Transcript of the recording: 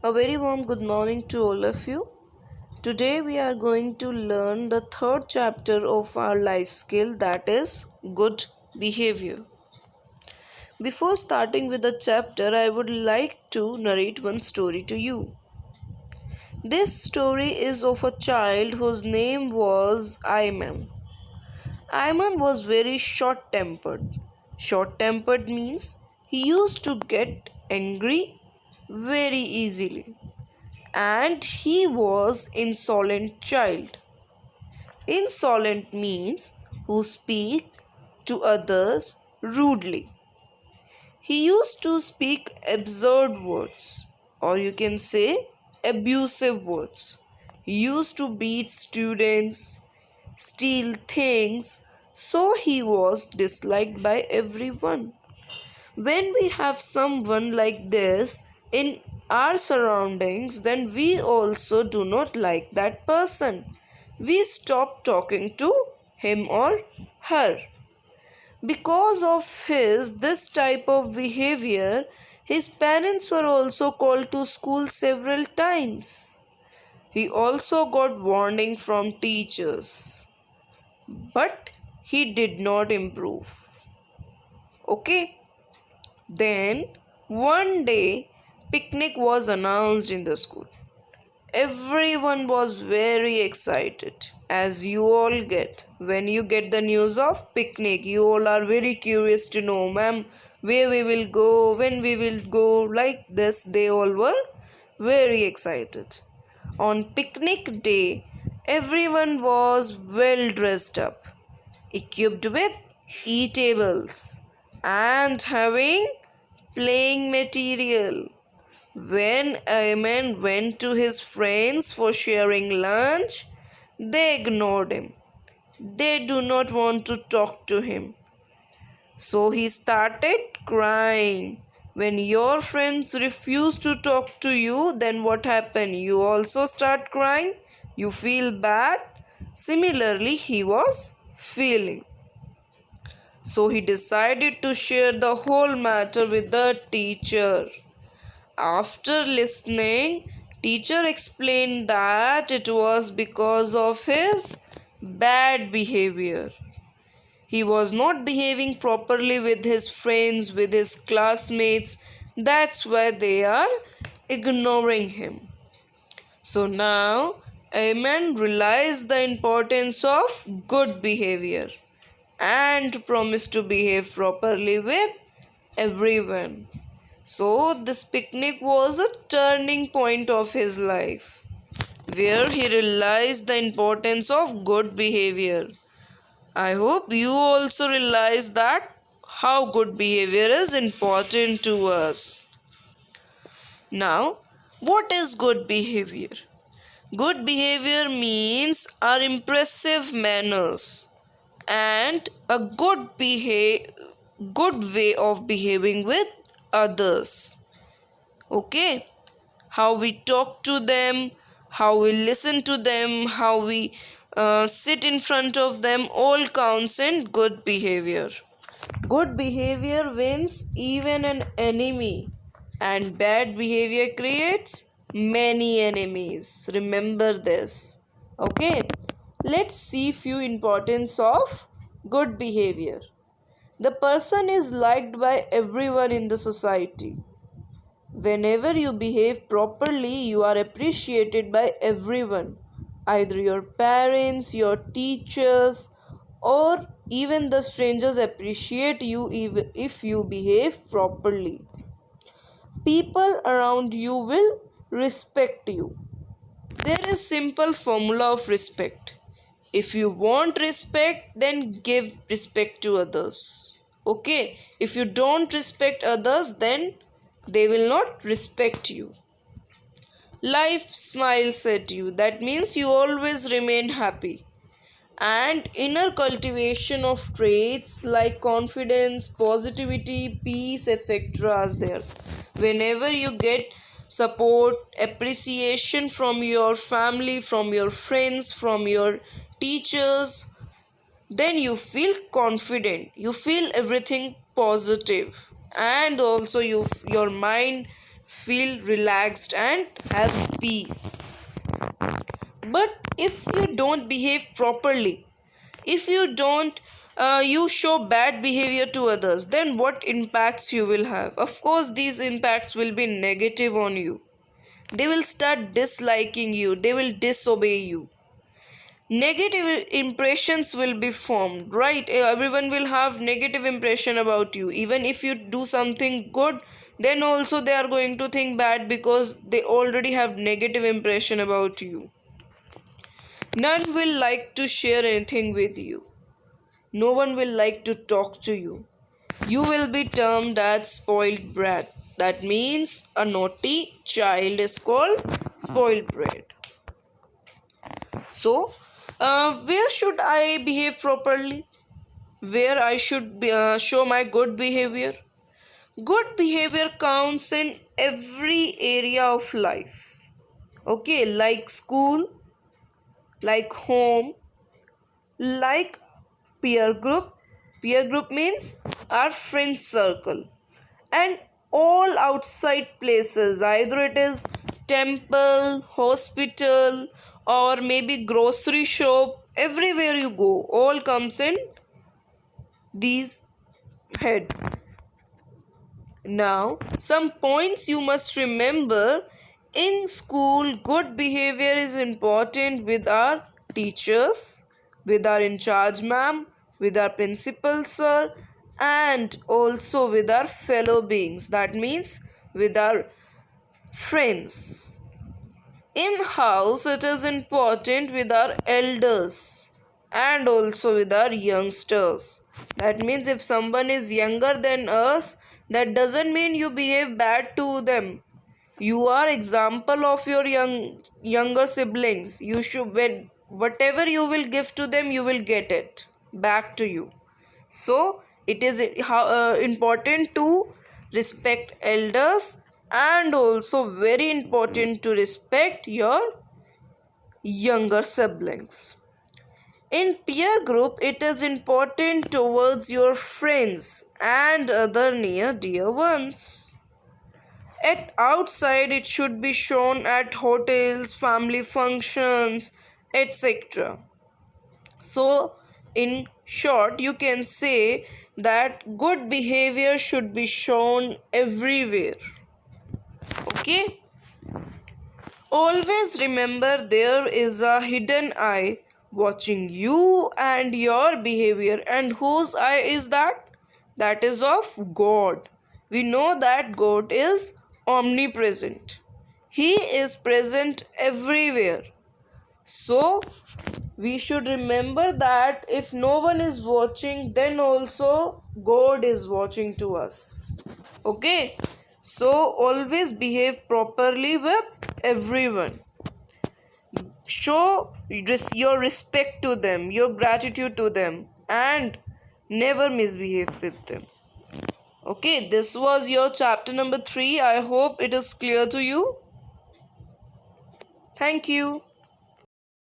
A very warm good morning to all of you. Today we are going to learn the third chapter of our life skill, that is good behavior. Before starting with the chapter, I would like to narrate one story to you. This story is of a child whose name was Ayman. Ayman was very short tempered. Short tempered means he used to get angry very easily, and he was insolent child. Insolent means who speak to others rudely. He used to speak absurd words, or you can say abusive words. He used to beat students, steal things, so he was disliked by everyone. When we have someone like this in our surroundings, then we also do not like that person. We stop talking to him or her. Because of this type of behavior, his parents were also called to school several times. He also got warning from teachers, but he did not improve. Okay? Then one day, picnic was announced in the school. Everyone was very excited, as you all get. When you get the news of picnic, you all are very curious to know, ma'am, where we will go, when we will go. Like this, they all were very excited. On picnic day, everyone was well dressed up, equipped with eatables, and having playing material. When Ayman went to his friends for sharing lunch, they ignored him. They do not want to talk to him. So he started crying. When your friends refuse to talk to you, then what happened? You also start crying. You feel bad. Similarly, he was feeling. So he decided to share the whole matter with the teacher. After listening, teacher explained that it was because of his bad behavior. He was not behaving properly with his friends, with his classmates. That's why they are ignoring him. So now, Ayman realized the importance of good behavior and promised to behave properly with everyone. So, this picnic was a turning point of his life, where he realized the importance of good behavior. I hope you also realize that how good behavior is important to us. Now, what is good behavior? Good behavior means our impressive manners and a good way of behaving with others. Okay, how we talk to them, how we listen to them, how we sit in front of them, all counts in good behavior. Good behavior wins even an enemy, and bad behavior creates many enemies. Remember this. Okay, let's see few importance of good behavior. The person is liked by everyone in the society. Whenever you behave properly, you are appreciated by everyone, either your parents, your teachers, or even the strangers appreciate you if you behave properly. People around you will respect you. There is simple formula of respect. If you want respect, then give respect to others. Okay? If you don't respect others, then they will not respect you. Life smiles at you. That means you always remain happy. And inner cultivation of traits like confidence, positivity, peace, etc. is there. Whenever you get support, appreciation from your family, from your friends, from your teachers, then you feel confident, you feel everything positive, and also your mind feel relaxed and have peace. But if you don't behave properly, if you don't you show bad behavior to others, then what impacts you will have? Of course, these impacts will be negative on you. They will start disliking you, they will disobey you. Negative impressions will be formed, right? Everyone will have negative impression about you. Even if you do something good, then also they are going to think bad because they already have negative impression about you. None will like to share anything with you. No one will like to talk to you. You will be termed as spoiled brat. That means a naughty child is called spoiled brat. So, where should I behave properly? Where I should show my good behavior? Good behavior counts in every area of life. Okay, like school, like home, like peer group. Peer group means our friend circle. And all outside places, either it is temple, hospital, or maybe grocery shop, everywhere you go, all comes in these head. Now, some points you must remember. In school, good behavior is important with our teachers, with our in charge ma'am, with our principal sir, and also with our fellow beings. That means with our friends. In house, it is important with our elders and also with our youngsters. That means if someone is younger than us, that doesn't mean you behave bad to them. You are example of your younger siblings. You should, when whatever you will give to them, you will get it back to you. So it is important to respect elders, and also very important to respect your younger siblings. In peer group, it is important towards your friends and other near dear ones. At outside, it should be shown at hotels, family functions, etc. So, in short, you can say that good behavior should be shown everywhere. Okay? Always remember there is a hidden eye watching you and your behavior. And whose eye is that? That is of God. We know that God is omnipresent. He is present everywhere. So, we should remember that if no one is watching, then also God is watching to us. Okay? So, always behave properly with everyone. Show your respect to them, your gratitude to them, and never misbehave with them. Okay, this was your chapter number 3. I hope it is clear to you. Thank you.